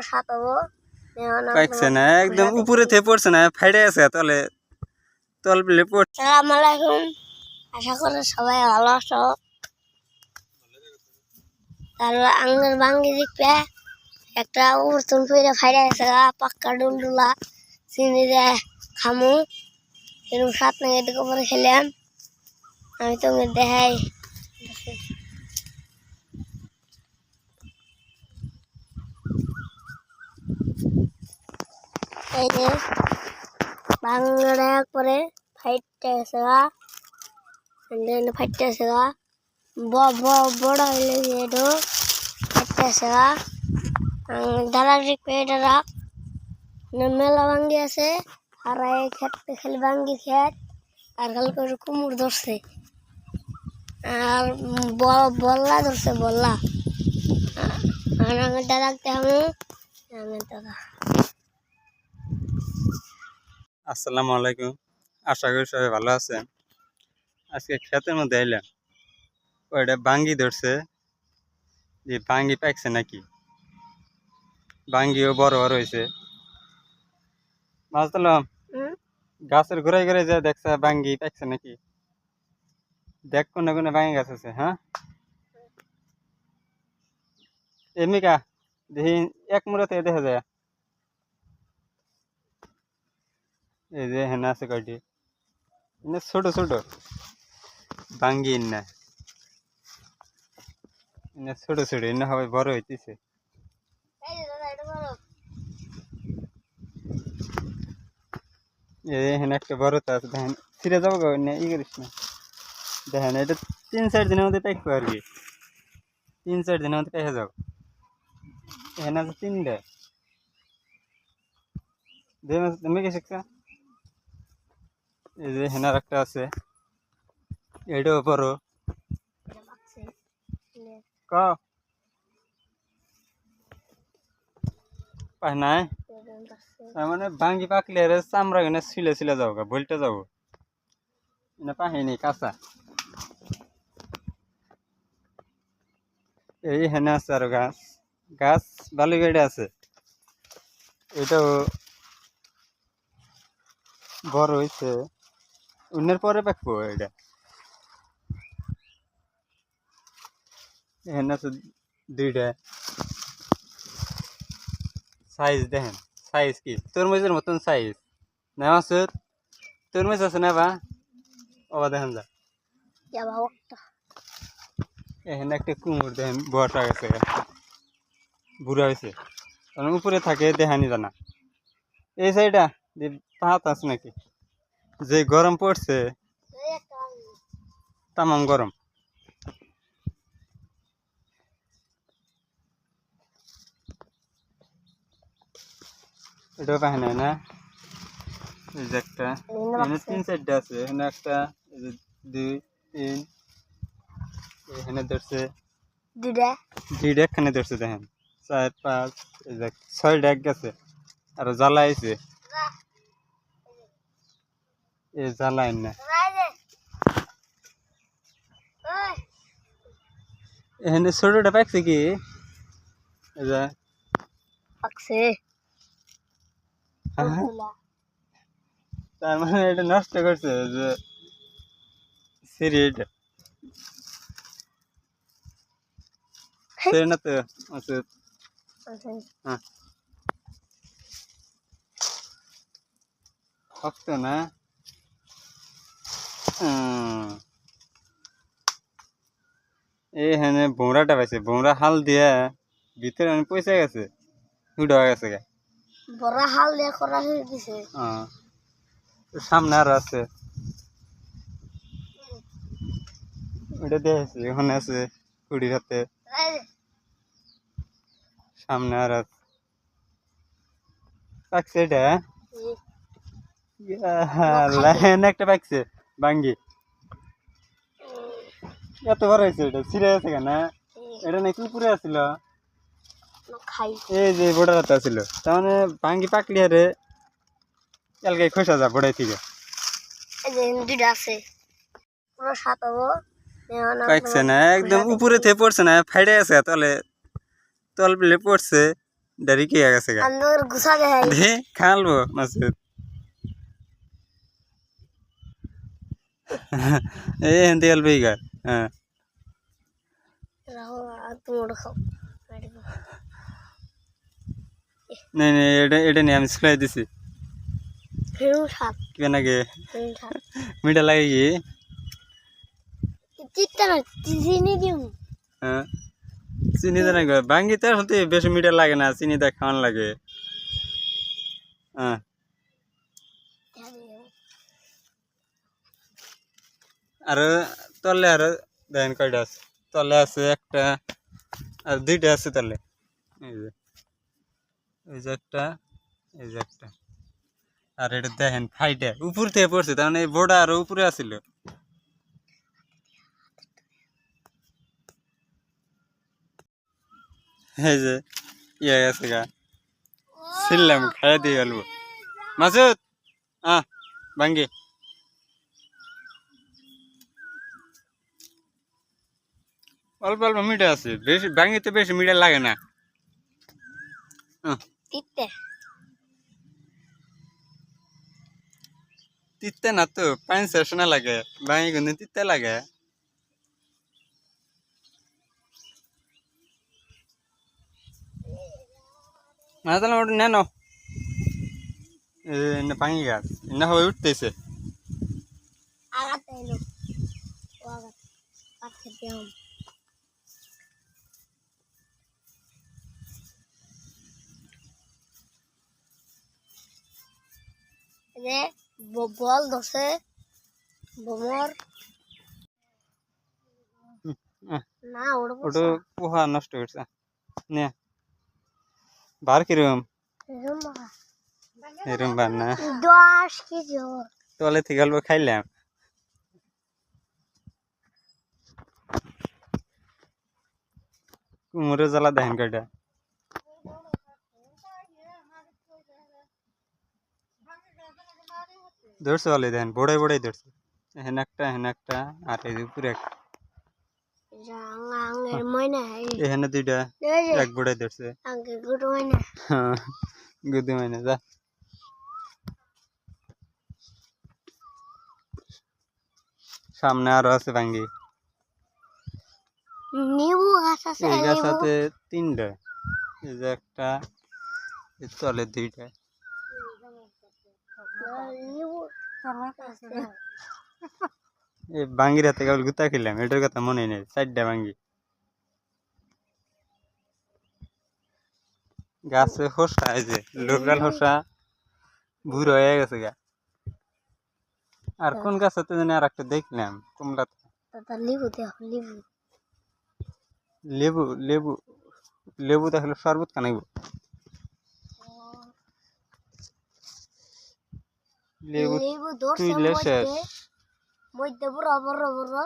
সাত হবো পাইছে না একদম উপরে থেকে পড়ছে না ফাইডে আছে তাহলে তল পেলে পড়ছে। আসসালামু আলাইকুম, আশা করি সবাই ভালো আছো। তারপর আঙ্গুর ভাঙ্গি দেখবে একটা উড়তুন ফিরে ফাইডে আছে পাক্কা ডুলডুলা চিনি দিয়ে খামু এরকম সাত না এদিকে করে খেলাম। আমি তোমাকে দেখাই এই যে বাংলা করে ফাইটটা আছে ফাইটটা আছে বড় হইলে যেটো ফাইটটা আছে দাদা পেটে রাখ মেলা ভাঙ্গি আছে আর এই ক্ষেত খালি ভাঙ্গি ক্ষেত আর খালি করে কুমুর ধরছে আর বল্লা ধরছে বল্লা আর আমার দাদাকে আমি দাদা। আসসালামু আলাইকুম, আশা করি সবাই ভালো আছেন। আজকে ক্ষেতের মধ্যে এলাম, ওইটা বাঙ্গি ধরছে যে বাঙ্গি পাইছে নাকি, বাঙ্গিও বড় বড় হয়েছে। মাছ দিলাম গাছের ঘুরাই ঘুরাই যা দেখছে বাঙ্গি পাইছে নাকি, দেখ কোনে কোনে বাঙ্গি গাছ আছে। হ্যাঁ এমনিকা দেখি এক মুড়াতে দেখা যায়। এই যে হেনা আছে কয়টি ছোট ছোট বাঙ্গি না ছোট ছোট এনে হবে বড় হইতেছে। এখানে একটা বড় তো আছে দেখেন, ছিঁড়ে যাবো গো ই করিস না। দেখেন এটা 3-4 দিনের মধ্যে পাইকবো আর কি, 3-4 দিনের মধ্যে পেয়ে যাবো। এখানে আছে 3টা তুমি কি শিখছ। এই যে হেনার একটা আছে, এটাও বড় পায় নাই। তার মানে ভাঙ্গি পাকলে আর চামড়া কিনে ছিলে ছিলে যাবো গা বলতে যাবো না পাহিনি কাঁচা। এই হেনে আছে আরো গাছ গাছ বালু বেড়ে আছে, এটাও বড় হয়েছে অন্যের পরে পাকবো। এটা এখানে আছে 2টা সাইজ দেখেন, সাইজ কি তরমুজের মতন সাইজ না আছে। তরমুজ আছে না বা ও দেখেন যা এখানে একটা কুমড় দেখেন বড়টা গেছে বুড়া হয়েছে, উপরে থাকে দেখানি জানা। এই সাইডটা পাহাত আছে নাকি, যে গরম পড়ছে তামাম গরম। এটাও পাহে নাই না। এই যে একটা এখানে 3-4টা আছে, এখানে একটা 2-3 এখানে ধরছে 2টা এখানে ধরছে দেখেন 4-5 এই যে 6টা এক গেছে আর জ্বালা আইছে এই জ্বালা না। এখানে ছোটটা পাকছে কি এই যে পাকছে তার মানে এটা নষ্ট করছে যে সিঁড়ি এটা না তো আছে। হ্যাঁ শক্ত না। এইখানে ভোমরাটা পাইছে, ভোমরা হাল দিয়া ভিতরে অনেক পয়সা গেছে উঠা গেছে গা বড় হাল দিয়ে করা হয়ে গেছে। সামনে আর আছে ওইটা দেখেছি ওখানে আছে কুড়ির হাতে সামনে আর আছে পাকছে এটা লাইন একটা পাকছে বাঙ্গি এত বড় হয়েছে এটা ছিঁড়ে গেছে কেন এটা নাকি উপরে আসছিল এই যে বড় রাতে আসছিল তার মানে বাঙ্গি পাকলি আরে এলাকায় খসা যা বড়াই থেকে পাকছে না একদম উপরে থেকে পড়ছে না ফাইডে আছে তাহলে তল পেলে পড়ছে ডারি কি গেছে গা আন্দর গুছা দেয় দে খালবো মাসুদ এই হেন্দি আলবি গা হ্যাঁ রাহো তুমি খাও নাই নাই এটা নিয়ে আমি শিখাই দিছি ফেরু সাপ কি নাকি ফেরু সাপ মিঠা লাগে কি চিত্তা না চিনি দিম হ্যাঁ চিনি দেয় না ভাঙ্গিতে আসলে বেশি মিঠা লাগে না চিনি দেয় খাওয়ান লাগে হ্যাঁ আর তলে আর দেখেন কয়টা আছে তলে আছে একটা আর দুইটা আছে তলে এই যে একটা এই যে একটা আর এটা দেখেন ফাইটে উপর থেকে পড়ছে তার মানে এই বোর্ডা আরো উপরে আসিল এই যে ইয়ে গেছে গা ছিললাম খাইয়া দিয়ে গেল মাসুদ ভাঙ্গি অল্প অল্প মিঠা আছে বেশি ভাঙ্গিতে বেশি মিঠা লাগে না তিতে তিতে না তো পানি শেষ না লাগে ভাঙ্গি কিন্তু তিতে লাগে না তাহলে ওটা নেন ভাঙ্গি গাছ না হবে উঠতেছে আগাতে এলো ও আগাতে পাট খেতে হম যে বল দছে বমর না ওটা পোহা নষ্ট করছে নে বার কিরম এরম বার না 10 কেজি তলে থেকে গল্প খাইলাম কুমড়ো জ্বালা দেখেন কয়টা ধরছে বলে দেখেন বড়াই বড়াই ধরছে হেন একটা আর এই উপরে একটা এখানে দুইটা এক বড়াই ধরছে গুদু মাইনা যা সামনে আরো আছে ভাঙ্গি নিবু গাছ আছে এই গাছ আছে তিনটা এই যে একটা তলে দুইটা এই ভাঙ্গির হাতে কেবল গুতা খেলাম এটার কথা মনে নেই 4টা ভাঙ্গি গাছে হোসা এই যে লোকাল হোসা বুড়ো হয়ে গেছে গা আর কোন গাছ আছে জানি আর একটা দেখলাম কমলা লেবু দেখ লেবু লেবু লেবু লেবু দেখলে শরবত কানাইব লেবু তুইলে শেষ মধ্যে বড় বড় বড়